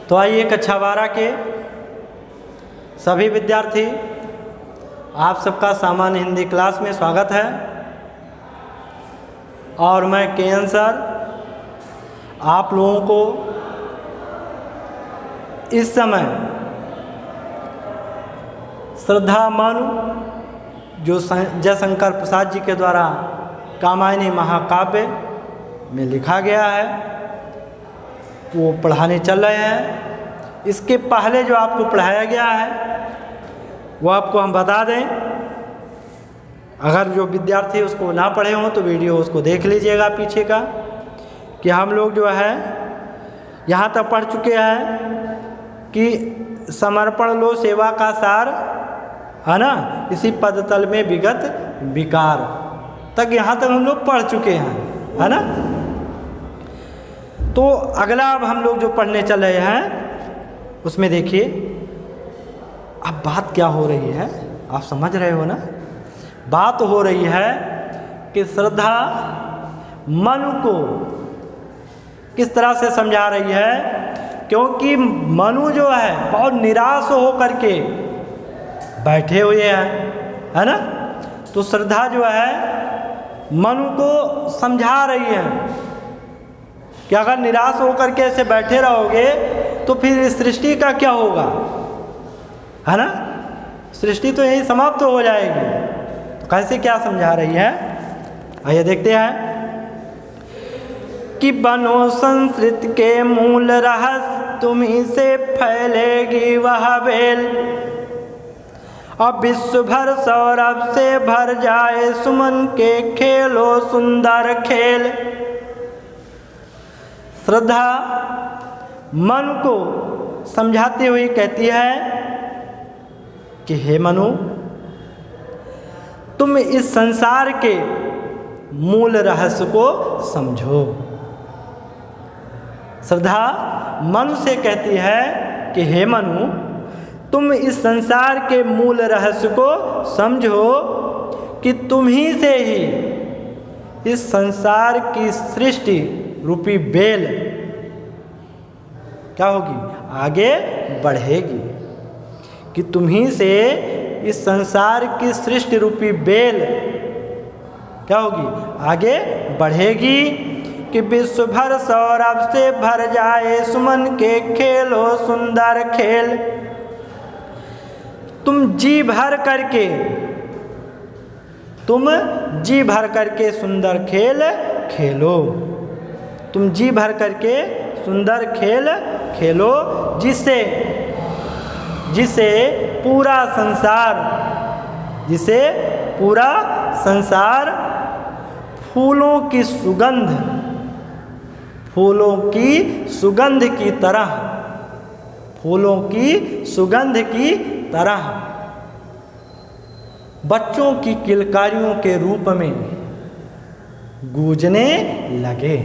तो आइए कक्षा 12 के सभी विद्यार्थी, आप सबका सामान्य हिंदी क्लास में स्वागत है। और मैं के.एन. सर आप लोगों को इस समय श्रद्धा मनु जो जयशंकर प्रसाद जी के द्वारा कामायनी महाकाव्य में लिखा गया है वो पढ़ाने चल रहे हैं। इसके पहले जो आपको पढ़ाया गया है वो आपको हम बता दें, अगर जो विद्यार्थी उसको ना पढ़े हों तो वीडियो उसको देख लीजिएगा पीछे का, कि हम लोग जो है यहाँ तक पढ़ चुके हैं कि समर्पण लो सेवा का सार, है ना, इसी पदतल में विगत विकार तक यहाँ तक हम लोग पढ़ चुके हैं, है ना। तो अगला अब हम लोग जो पढ़ने चल रहे हैं उसमें देखिए अब बात क्या हो रही है, आप समझ रहे हो ना। बात हो रही है कि श्रद्धा मनु को किस तरह से समझा रही है, क्योंकि मनु जो है बहुत निराश हो करके बैठे हुए हैं, है ना। तो श्रद्धा जो है मनु को समझा रही है कि अगर निराश होकर के ऐसे बैठे रहोगे तो फिर इस सृष्टि का क्या होगा, है ना। सृष्टि तो यही समाप्त हो जाएगी। तो कैसे क्या समझा रही है, आइए देखते हैं कि बनो संस्कृत के मूल रहस्य तुम्ही से फैलेगी वह बेल, अब विश्व भर सौरभ से भर जाए सुमन के खेलो सुंदर खेल। श्रद्धा मन को समझाते हुए कहती है कि हे मनु, तुम इस संसार के मूल रहस्य को समझो। श्रद्धा मनु से कहती है कि हे मनु, तुम इस संसार के मूल रहस्य को समझो कि तुम ही से ही इस संसार की सृष्टि रूपी बेल क्या होगी, आगे बढ़ेगी। कि तुम ही से इस संसार की सृष्टि रूपी बेल क्या होगी, आगे बढ़ेगी। कि विश्व भर सौरभ से भर जाए सुमन के खेलो सुंदर खेल। तुम जी भर करके सुंदर खेल खेलो। तुम जी भर करके सुंदर खेल खेलो, जिसे पूरा संसार फूलों की सुगंध की तरह बच्चों की किलकारियों के रूप में गूंजने लगे।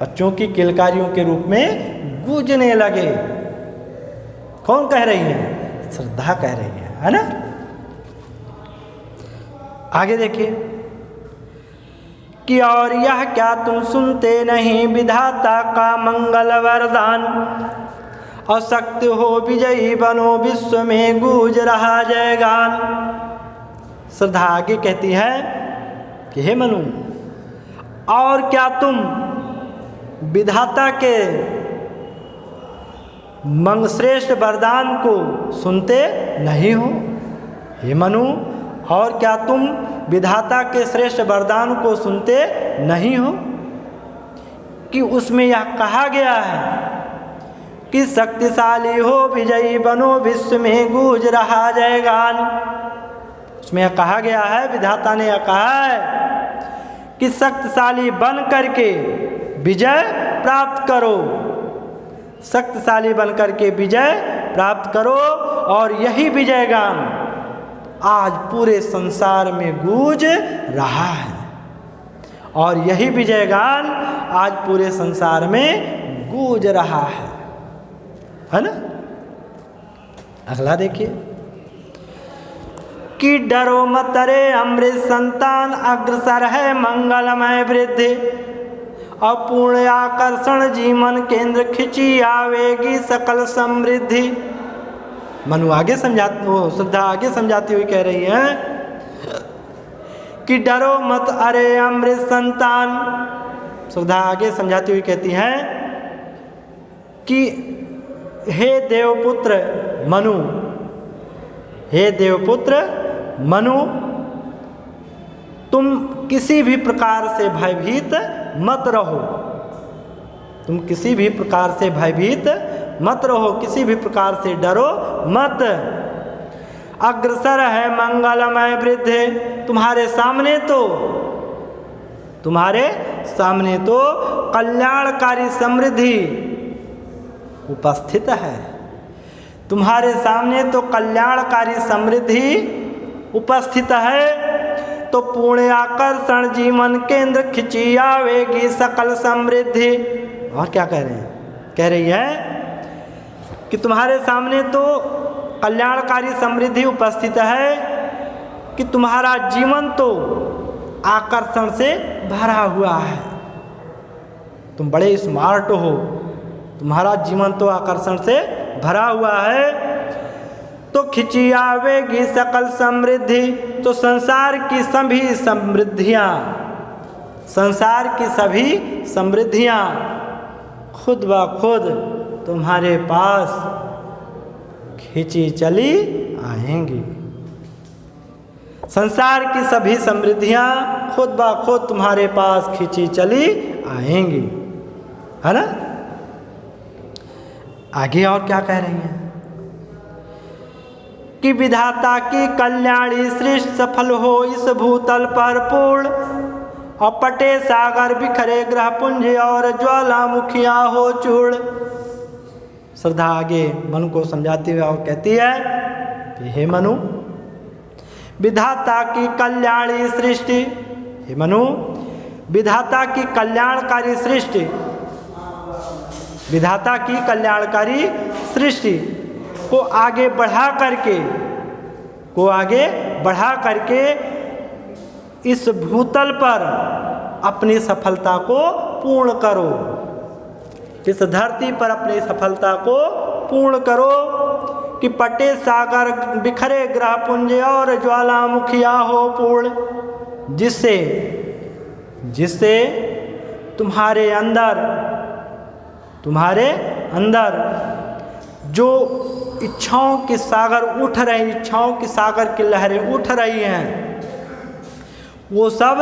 बच्चों की किलकारियों के रूप में गूंजने लगे। कौन कह रही है, श्रद्धा कह रही है ना। आगे देखिए कि और यह क्या तुम सुनते नहीं विधाता का मंगल वरदान, अशक्त हो विजयी बनो विश्व में गूंज रहा जयगान। श्रद्धा आगे कहती है कि हे मनु, और क्या तुम विधाता के श्रेष्ठ वरदान को सुनते नहीं हो। हे मनु, और क्या तुम विधाता के श्रेष्ठ वरदान को सुनते नहीं हो, कि उसमें यह कहा गया है कि शक्तिशाली हो विजयी बनो विश्व में गूंज रहा जयगान। उसमें यह कहा गया है, विधाता ने यह कहा है कि शक्तिशाली बन करके विजय प्राप्त करो, शक्तिशाली बन करके विजय प्राप्त करो। और यही विजय गान आज पूरे संसार में गूंज रहा है, और यही विजय गान आज पूरे संसार में गूंज रहा है ना। अगला देखिए कि डरो मत रे अमृत संतान, अग्रसर है मंगलमय वृद्धि, अपूर्ण आकर्षण जीवन केंद्र खिंची आवेगी सकल समृद्धि। मनु आगे समझाते, वो श्रद्धा आगे समझाती हुई कह रही है कि डरो मत अरे अमृत संतान। श्रद्धा आगे समझाती हुई कहती है कि हे देवपुत्र मनु, हे देवपुत्र मनु, तुम किसी भी प्रकार से भयभीत मत रहो, तुम किसी भी प्रकार से भयभीत मत रहो, किसी भी प्रकार से डरो मत। अग्रसर है मंगलमय वृद्धि, तुम्हारे सामने तो कल्याणकारी समृद्धि उपस्थित है, तुम्हारे सामने तो कल्याणकारी समृद्धि उपस्थित है। तो पूर्ण आकर्षण जीवन केंद्र खिंची आवेगी सकल समृद्धि। और क्या कह रहे हैं? कह रही है कि तुम्हारे सामने तो कल्याणकारी समृद्धि उपस्थित है कि तुम्हारा जीवन तो आकर्षण से भरा हुआ है, तुम बड़े स्मार्ट हो, तुम्हारा जीवन तो आकर्षण से भरा हुआ है। तो खिंची आवेगी सकल समृद्धि, तो संसार की सभी समृद्धियाँ खुद ब खुद तुम्हारे पास खिंची चली आएंगी। संसार की सभी समृद्धियाँ खुद ब खुद तुम्हारे पास खिंची चली आएंगी, है ना। आगे और क्या कह रही हैं कि विधाता की कल्याणी सृष्टि सफल हो इस भूतल पर पूर्ण, और पटे सागर बिखरे ग्रह पुंज और ज्वालामुखियाँ हो चूर्ण। श्रद्धा आगे मनु को समझाती हुई और कहती है कि हे मनु, विधाता की कल्याणी सृष्टि, हे मनु, विधाता की कल्याणकारी सृष्टि, विधाता की कल्याणकारी सृष्टि को आगे बढ़ा करके इस भूतल पर अपनी सफलता को पूर्ण करो, इस धरती पर अपनी सफलता को पूर्ण करो कि पटे सागर बिखरे ग्रह पुंज और ज्वालामुखिया हो पूर्ण, जिससे तुम्हारे अंदर जो इच्छाओं के सागर उठ रहे, इच्छाओं के सागर की लहरें उठ रही हैं, वो सब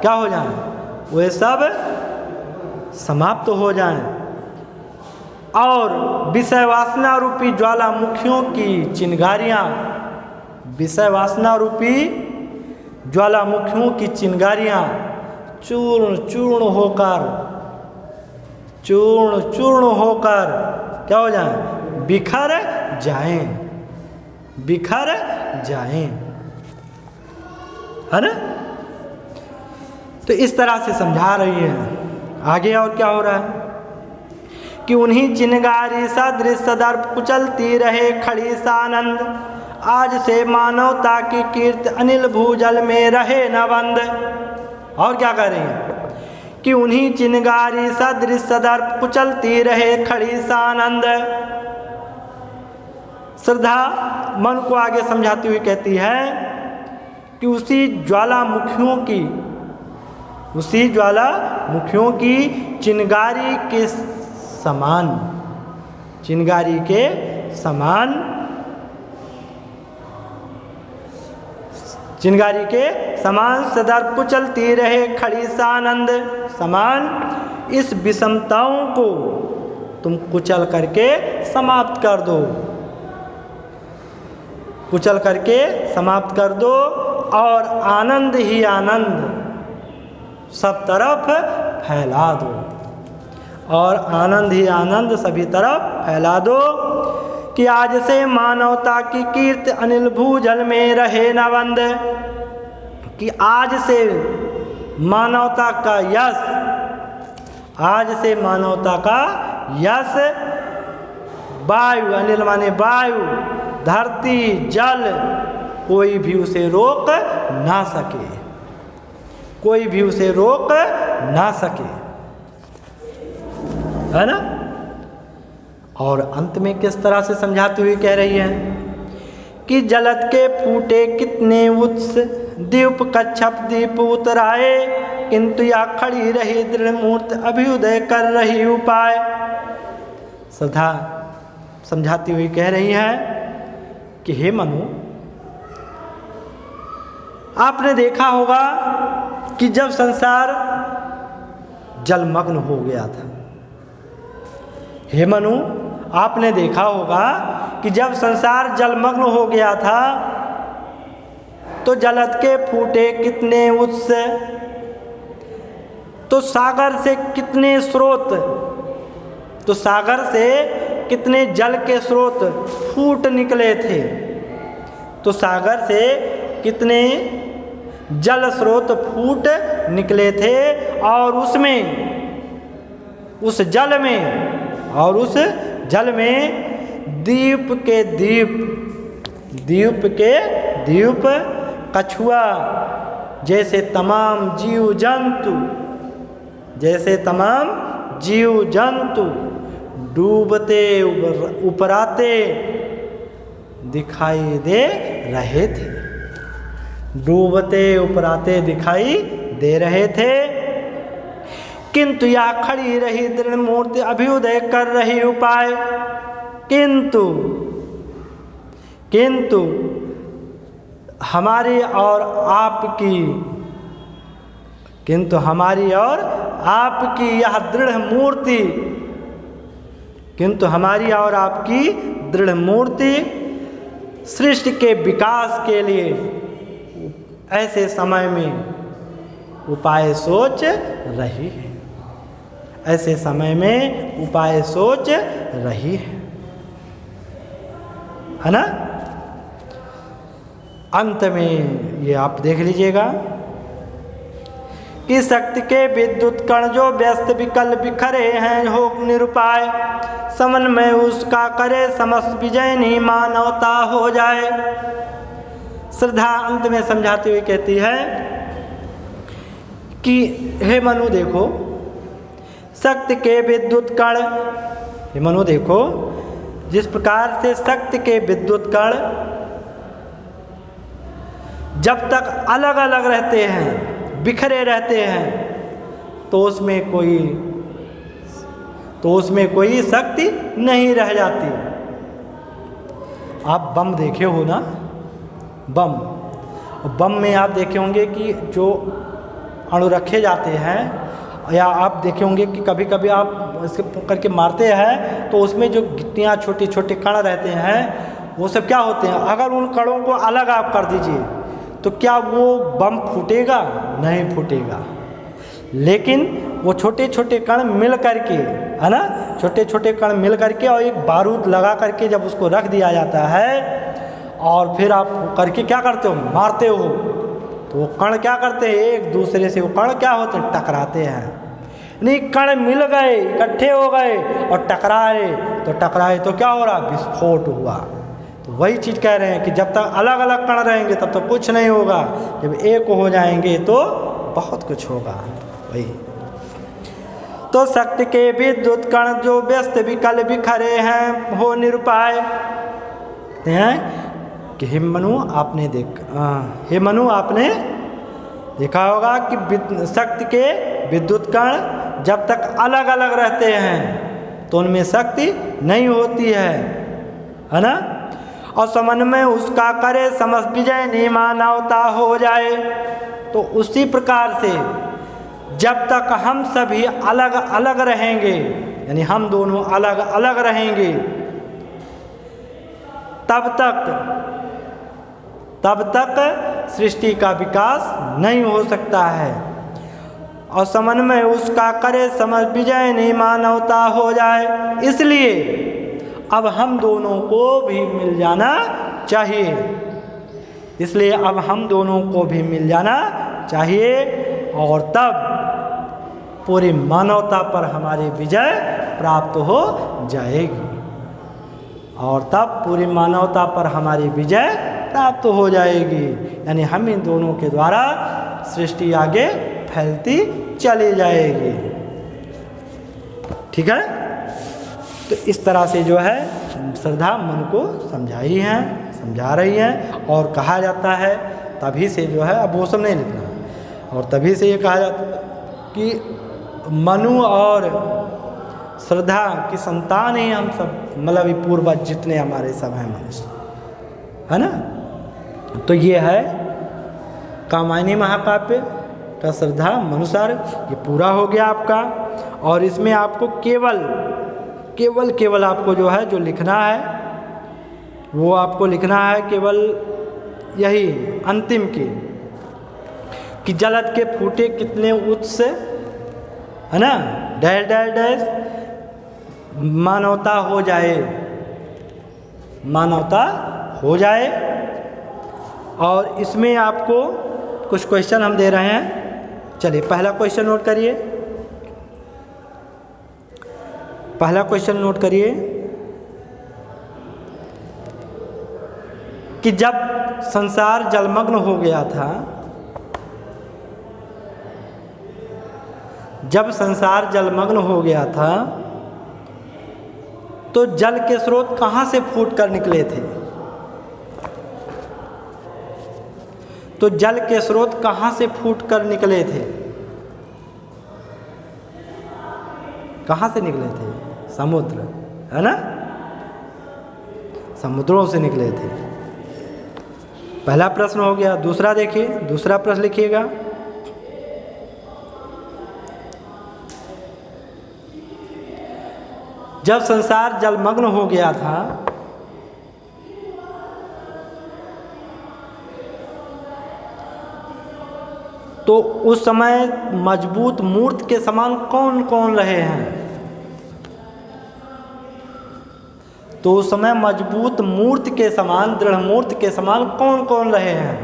क्या हो जाएं? वे सब समाप्त हो जाएं, और विषय वासना रूपी ज्वालामुखियों की चिंगारियाँ, विषय वासना रूपी ज्वालामुखियों की चिंगारियाँ चूर्ण चूर्ण होकर क्या हो जाएं? बिखर जाएं, है ना। तो इस तरह से समझा रही है। आगे और क्या हो रहा है कि उन्हीं चिंगारी सदृश सदर्प कुचलती रहे खड़ी सानंद, आज से मानवता की कीर्ति अनिल भूजल में रहे न बंद। और क्या कह रही है कि उन्हीं चिंगारी सदृश सदर्प कुचलती रहे खड़ी सानंद। श्रद्धा मन को आगे समझाती हुई कहती है कि उसी ज्वालामुखियों की चिंगारी के समान सदर्प कुचलती रहे खड़ी सानंद समान, इस विषमताओं को तुम कुचल करके समाप्त कर दो, और आनंद ही आनंद सब तरफ फैला दो, और आनंद ही आनंद सभी तरफ फैला दो कि आज से मानवता की कीर्ति अनिल भूजल में रहे न बंद, कि आज से मानवता का यश वायु, अनिल माने वायु, धरती, जल, कोई भी उसे रोक ना सके, है ना। और अंत में किस तरह से समझाती हुई कह रही है कि जलत के फूटे कितने उत्स, दीप कच्छप दीप उतराए, किंतु या खड़ी रही दृढ़ मूर्त, अभ्युदय कर रही उपाय। श्रद्धा समझाती हुई कह रही है कि हे मनु, आपने देखा होगा कि जब संसार जलमग्न हो गया था, हे मनु आपने देखा होगा कि जब संसार जलमग्न हो गया था तो जलत के फूटे कितने उत्स, तो सागर से कितने स्रोत, तो सागर से कितने जल के स्रोत फूट निकले थे, तो सागर से कितने जल स्रोत फूट निकले थे, और उसमें उस जल में, और उस जल में दीप के दीप, दीप के दीप कछुआ जैसे तमाम जीव जंतु, जैसे तमाम जीव जंतु डूबते उपराते दिखाई दे रहे थे, डूबते उपराते दिखाई दे रहे थे। किंतु या खड़ी रही दृढ़ मूर्ति, अभ्युदय कर रही उपाय। किंतु किंतु हमारी और आपकी, किंतु हमारी और आपकी यह दृढ़ मूर्ति, किंतु हमारी और आपकी दृढ़ मूर्ति सृष्टि के विकास के लिए ऐसे समय में उपाय सोच रही है, ऐसे समय में उपाय सोच रही है ना। अंत में ये आप देख लीजिएगा कि शक्ति के विद्युत कण जो व्यस्त विकल बिखरे हैं हो निरुपाय, समन में उसका करे समस्त विजयनी मानवता हो जाए। श्रद्धा अंत में समझाती हुई कहती है कि हे मनु देखो, शक्ति के विद्युत कण, हे मनु देखो जिस प्रकार से शक्ति के विद्युत कण जब तक अलग अलग रहते हैं, बिखरे रहते हैं, तो उसमें कोई शक्ति नहीं रह जाती। आप बम देखे हो ना, बम में आप देखे होंगे कि जो अणु रखे जाते हैं, या आप देखे होंगे कि कभी कभी आप इसके करके मारते हैं तो उसमें जो गिट्टियाँ छोटे छोटे कण रहते हैं वो सब क्या होते हैं, अगर उन कणों को अलग आप कर दीजिए तो क्या वो बम फूटेगा? नहीं फूटेगा। लेकिन वो छोटे छोटे कण मिल करके, है ना, छोटे छोटे कण मिल करके और एक बारूद लगा करके जब उसको रख दिया जाता है और फिर आप करके क्या करते हो, मारते हो, तो वो कण क्या करते हैं, एक दूसरे से वो कण क्या होते हैं, टकराते हैं। नहीं, कण मिल गए, इकट्ठे हो गए और टकराए तो क्या हो रहा, विस्फोट हुआ। तो वही चीज़ कह रहे हैं कि जब तक अलग अलग कण रहेंगे तब तक कुछ नहीं होगा, जब एक हो जाएंगे तो बहुत कुछ होगा। वही तो शक्ति के विद्युत कण जो व्यस्त विकल बिखरे हैं हो निरुपाय हैं कि हे मनु आपने देखा होगा कि शक्ति के विद्युत कण जब तक अलग अलग रहते हैं तो उनमें शक्ति नहीं होती है ना। और समन्वय उसका करे समस्त विजय नहीं मानवता हो जाए। तो उसी प्रकार से जब तक हम सभी अलग अलग रहेंगे, यानी हम दोनों अलग अलग रहेंगे, तब तक सृष्टि का विकास नहीं हो सकता है। और समन्वय उसका करे समस्त विजय नहीं मानवता हो जाए। इसलिए अब हम दोनों को भी मिल जाना चाहिए, इसलिए अब हम दोनों को भी मिल जाना चाहिए, और तब पूरी मानवता पर हमारी विजय प्राप्त हो जाएगी, और तब पूरी मानवता पर हमारी विजय प्राप्त हो जाएगी। यानी हम इन दोनों के द्वारा सृष्टि आगे फैलती चली जाएगी। ठीक है। तो इस तरह से जो है श्रद्धा मन को समझा रही हैं। और कहा जाता है तभी से जो है, अब वो सब नहीं लिखना है, और तभी से ये कहा जाता है कि मनु और श्रद्धा की संतान ही हम सब, मतलब पूर्वज जितने हमारे सब हैं मनुष्य, है ना। तो ये है कामायनी महाकाव्य का श्रद्धा मनुसार, ये पूरा हो गया आपका। और इसमें आपको केवल आपको जो है जो लिखना है वो आपको लिखना है केवल यही अंतिम की कि जलद के फूटे कितने उच्च से, है ना, डैश डैश डैश मानवता हो जाए। और इसमें आपको कुछ क्वेश्चन हम दे रहे हैं। चलिए पहला क्वेश्चन नोट करिए। पहला क्वेश्चन नोट करिए कि जब संसार जलमग्न हो गया था, जब संसार जलमग्न हो गया था तो जल के स्रोत कहाँ से फूट कर निकले थे? तो जल के स्रोत कहाँ से फूट कर निकले थे? कहाँ से निकले थे? समुद्र, है ना, समुद्रों से निकले थे। पहला प्रश्न हो गया। दूसरा देखिए, दूसरा प्रश्न लिखिएगा। जब संसार जलमग्न हो गया था तो उस समय मजबूत मूर्ति के समान कौन कौन रहे हैं? तो उस समय मजबूत मूर्ति के समान, दृढ़ मूर्ति के समान कौन कौन रहे हैं?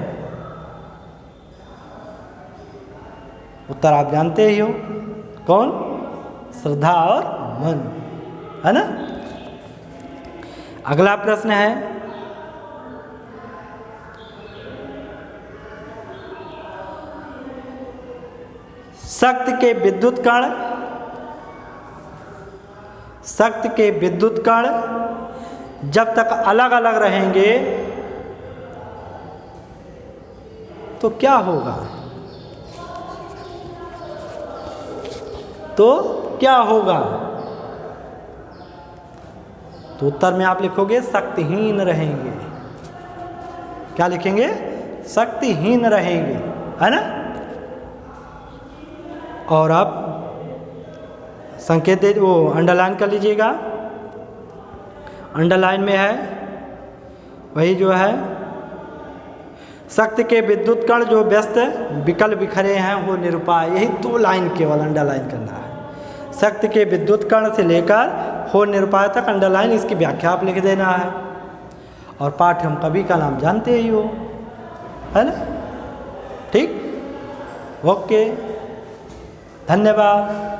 उत्तर आप जानते ही हो, कौन? श्रद्धा और मन, है ना। अगला प्रश्न है, शक्ति के विद्युत कण जब तक अलग अलग रहेंगे तो क्या होगा? तो उत्तर में आप लिखोगे शक्तिहीन रहेंगे। क्या लिखेंगे? शक्तिहीन रहेंगे, है ना। और आप संकेत दे, वो अंडरलाइन कर लीजिएगा। अंडरलाइन में है वही जो है, शक्ति के विद्युत कण जो व्यस्त विकल बिखरे हैं वो निरुपाय। यही 2 लाइन केवल अंडरलाइन करना है। शक्ति के विद्युत कण से लेकर हो निरुपाय तक अंडरलाइन, इसकी व्याख्या आप लिख देना है। और पाठ्यम कवि का नाम जानते ही हो, है ना। ठीक, ओके, धन्यवाद।